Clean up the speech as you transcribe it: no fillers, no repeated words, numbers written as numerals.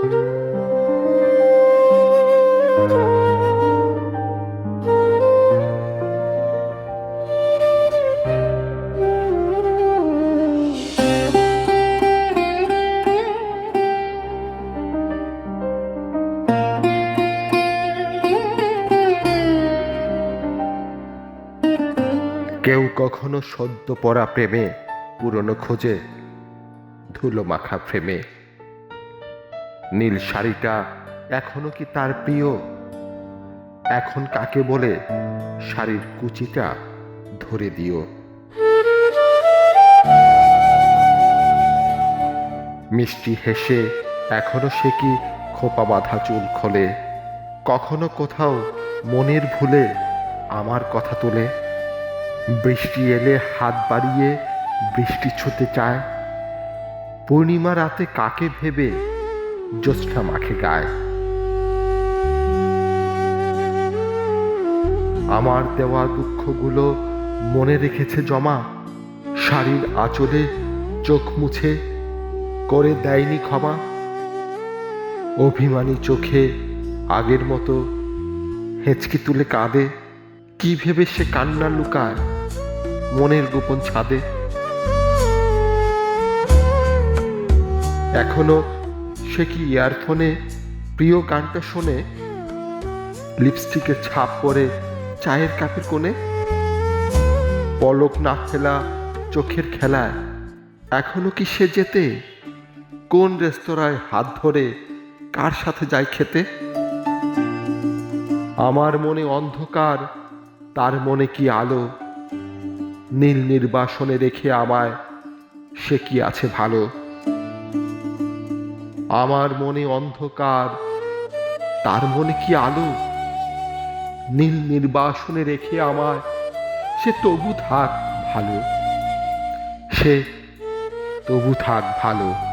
কেউ কখনো সদ্য পড়া প্রেমে পুরনো খোঁজে ধুলো মাখা ফ্রেমে। নীল শাড়িটা এখনো কি তার প্রিয়? এখন কাকে বলে শাড়ির কুচিটা ধরে দিও। মিষ্টি হেসে এখনো সে কি খোপা বাঁধা চুল খোলে? কখনো কোথাও মনের ভুলে আমার কথা তোলে। বৃষ্টি এলে হাত বাড়িয়ে বৃষ্টি ছুঁতে চায়। পূর্ণিমা রাতে কাকে ভেবে জ্যোৎস্না মাখে গায়। আমার দেওয়া দুঃখগুলো মনে রেখেছে জমা। শাড়ির আঁচলে চোখ মুছে করে দেয়নি ক্ষমা। অভিমানী চোখে আগের মতো হেঁচকি তুলে কাঁদে। কি ভেবে সে কান্না লুকায় মনের গোপন ছাদে। এখনো সে কি ইয়ারফোনে প্রিয় গানটা শোনে? লিপস্টিকের ছাপ পরে চায়ের কাপের কোণে। পলক না ফেলা চোখের খেলায় এখনো কি সে যেতে? কোন রেস্তোরাঁয় হাত ধরে কার সাথে যায় খেতে? আমার মনে অন্ধকার, তার মনে কি আলো। নীল নির্বাসনে রেখে আমায় সে কি আছে ভালো। আমার মনে অন্ধকার, তার মনে কি আলো। নীল নির্বাসনে রেখে আমায় সে তবু থাক ভালো। সে তবু থাক ভালো।